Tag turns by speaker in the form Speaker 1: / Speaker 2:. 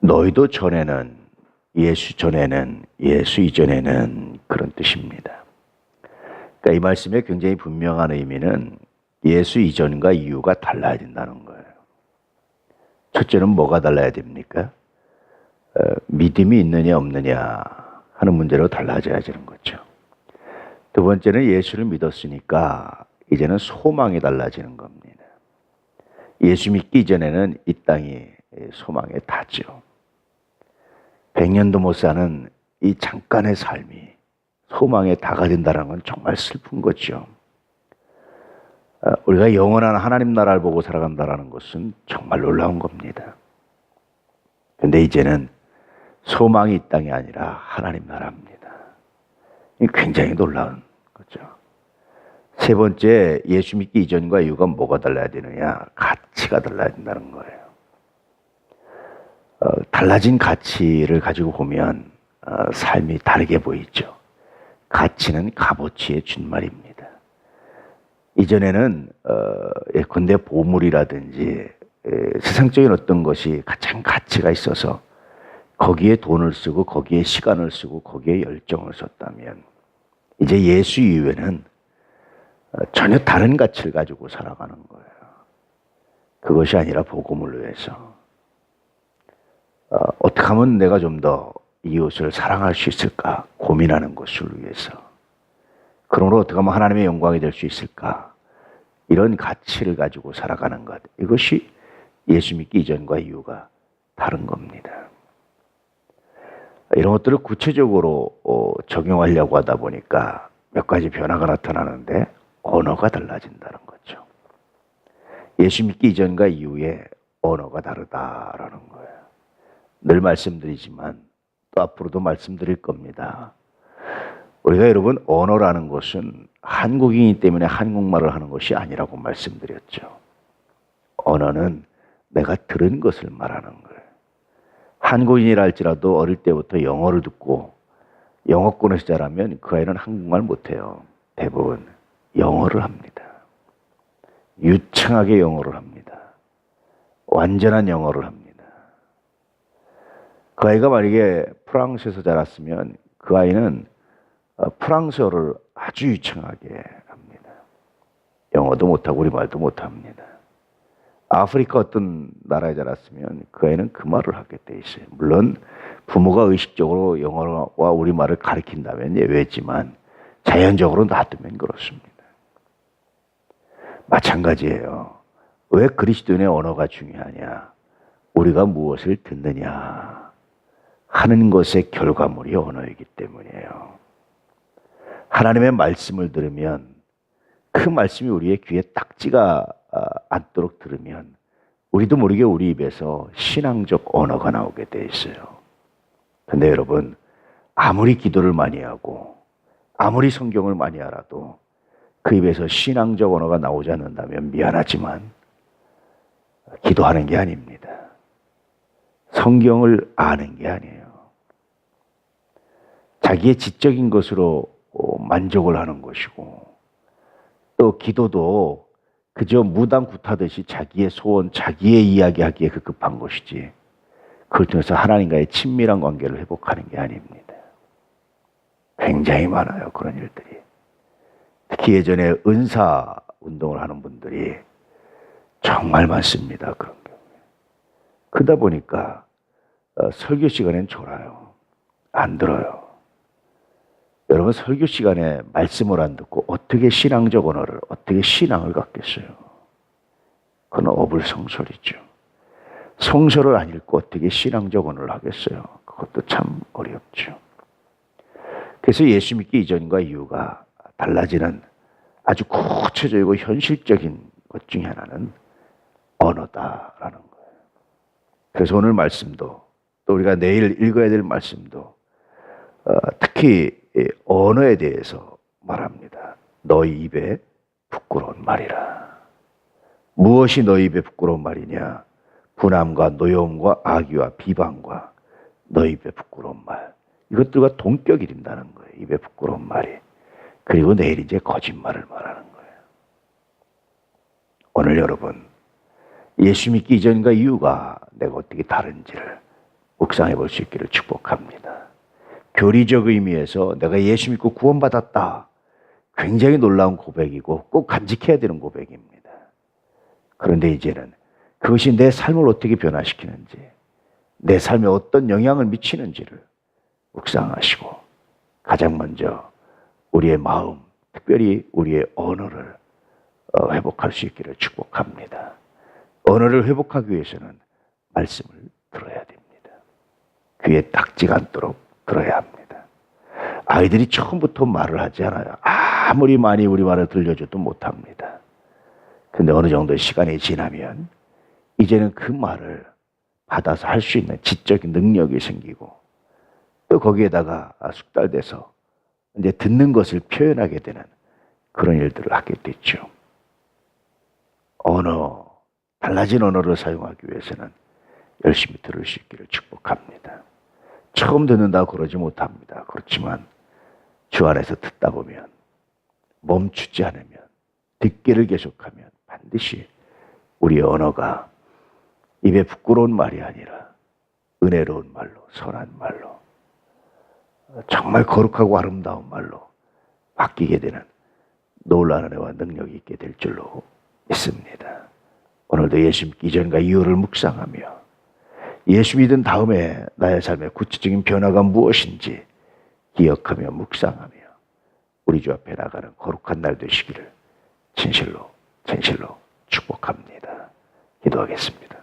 Speaker 1: 너희도 전에는, 예수 전에는, 예수 이전에는, 그런 뜻입니다. 그러니까 이 말씀의 굉장히 분명한 의미는 예수 이전과 이후가 달라야 된다는 거예요. 첫째는 뭐가 달라야 됩니까? 믿음이 있느냐 없느냐 하는 문제로 달라져야 되는 거죠. 두 번째는 예수를 믿었으니까 이제는 소망이 달라지는 겁니다. 예수 믿기 이전에는 이 땅이 소망에 닿죠. 100년도 못 사는 이 잠깐의 삶이 소망에 다가진다는 건 정말 슬픈 거죠. 우리가 영원한 하나님 나라를 보고 살아간다는 것은 정말 놀라운 겁니다. 근데 이제는 소망이 이 땅이 아니라 하나님 나라입니다. 이 굉장히 놀라운 거죠. 세 번째, 예수 믿기 이전과 이후가 뭐가 달라야 되느냐? 가치가 달라야 된다는 거예요. 달라진 가치를 가지고 보면 삶이 다르게 보이죠. 가치는 값어치의 준말입니다. 이전에는 예컨대 보물이라든지 세상적인 어떤 것이 가장 가치가 있어서 거기에 돈을 쓰고 거기에 시간을 쓰고 거기에 열정을 썼다면, 이제 예수 이후에는 전혀 다른 가치를 가지고 살아가는 거예요. 그것이 아니라 복음을 위해서 어떻게 하면 내가 좀 더 이웃을 사랑할 수 있을까 고민하는 것을 위해서, 그러므로 어떻게 하면 하나님의 영광이 될 수 있을까, 이런 가치를 가지고 살아가는 것, 이것이 예수 믿기 이전과 이후가 다른 겁니다. 이런 것들을 구체적으로 적용하려고 하다 보니까 몇 가지 변화가 나타나는데, 언어가 달라진다는 거죠. 예수 믿기 이전과 이후에 언어가 다르다라는 거예요. 늘 말씀드리지만 또 앞으로도 말씀드릴 겁니다. 우리가 여러분, 언어라는 것은 한국인이기 때문에 한국말을 하는 것이 아니라고 말씀드렸죠. 언어는 내가 들은 것을 말하는 거예요. 한국인이라 할지라도 어릴 때부터 영어를 듣고 영어권에서 자라면 그 아이는 한국말 못해요. 대부분 영어를 합니다. 유창하게 영어를 합니다. 완전한 영어를 합니다. 그 아이가 만약에 프랑스에서 자랐으면 그 아이는 프랑스어를 아주 유창하게 합니다. 영어도 못하고 우리말도 못합니다. 아프리카 어떤 나라에 자랐으면 그 아이는 그 말을 하게 돼 있어요. 물론 부모가 의식적으로 영어와 우리말을 가르친다면 예외지만 자연적으로 놔두면 그렇습니다. 마찬가지예요. 왜 그리스도인의 언어가 중요하냐? 우리가 무엇을 듣느냐 하는 것의 결과물이 언어이기 때문이에요. 하나님의 말씀을 들으면 그 말씀이 우리의 귀에 딱지가 않도록 들으면 우리도 모르게 우리 입에서 신앙적 언어가 나오게 돼 있어요. 근데 여러분, 아무리 기도를 많이 하고 아무리 성경을 많이 알아도 그 입에서 신앙적 언어가 나오지 않는다면 미안하지만 기도하는 게 아닙니다. 성경을 아는 게 아니에요. 자기의 지적인 것으로 만족을 하는 것이고, 또 기도도 그저 무당 굿하듯이 자기의 소원, 자기의 이야기하기에 급한 것이지, 그걸 통해서 하나님과의 친밀한 관계를 회복하는 게 아닙니다. 굉장히 많아요, 그런 일들이. 특히 예전에 은사 운동을 하는 분들이 정말 많습니다, 그런 경우에. 그러다 보니까 설교 시간엔 졸아요. 안 들어요. 여러분, 설교 시간에 말씀을 안 듣고 어떻게 신앙적 언어를, 어떻게 신앙을 갖겠어요? 그건 어불성설이죠. 성서를 안 읽고 어떻게 신앙적 언어를 하겠어요? 그것도 참 어렵죠. 그래서 예수 믿기 이전과 이후가 달라지는 아주 구체적이고 현실적인 것 중에 하나는 언어다라는 거예요. 그래서 오늘 말씀도, 또 우리가 내일 읽어야 될 말씀도 특히 언어에 대해서 말합니다. 너희 입에 부끄러운 말이라. 무엇이 너희 입에 부끄러운 말이냐? 분함과 노여움과 악의와 비방과 너희 입에 부끄러운 말. 이것들과 동격이 된다는 거예요. 입에 부끄러운 말이. 그리고 내일 이제 거짓말을 말하는 거예요. 오늘 여러분, 예수 믿기 이전과 이후가 내가 어떻게 다른지를 묵상해 볼 수 있기를 축복합니다. 교리적 의미에서 내가 예수 믿고 구원받았다. 굉장히 놀라운 고백이고 꼭 간직해야 되는 고백입니다. 그런데 이제는 그것이 내 삶을 어떻게 변화시키는지, 내 삶에 어떤 영향을 미치는지를 묵상하시고 가장 먼저 우리의 마음, 특별히 우리의 언어를 회복할 수 있기를 축복합니다. 언어를 회복하기 위해서는 말씀을 들어야 됩니다. 귀에 딱지가 않도록 들어야 합니다. 아이들이 처음부터 말을 하지 않아요. 아무리 많이 우리말을 들려줘도 못합니다. 근데 어느 정도 시간이 지나면 이제는 그 말을 받아서 할 수 있는 지적인 능력이 생기고 또 거기에다가 숙달돼서 이제 듣는 것을 표현하게 되는 그런 일들을 하게 됐죠. 언어, 달라진 언어를 사용하기 위해서는 열심히 들을 수 있기를 축복합니다. 처음 듣는다고 그러지 못합니다. 그렇지만 주 안에서 듣다 보면 멈추지 않으면 듣기를 계속하면 반드시 우리의 언어가 입에 부끄러운 말이 아니라 은혜로운 말로, 선한 말로, 정말 거룩하고 아름다운 말로 바뀌게 되는 놀라운 은혜와 능력이 있게 될 줄로 믿습니다. 오늘도 예수 믿기 이전과 이후를 묵상하며 예수 믿은 다음에 나의 삶의 구체적인 변화가 무엇인지 기억하며 묵상하며 우리 주 앞에 나가는 거룩한 날 되시기를 진실로 축복합니다. 기도하겠습니다.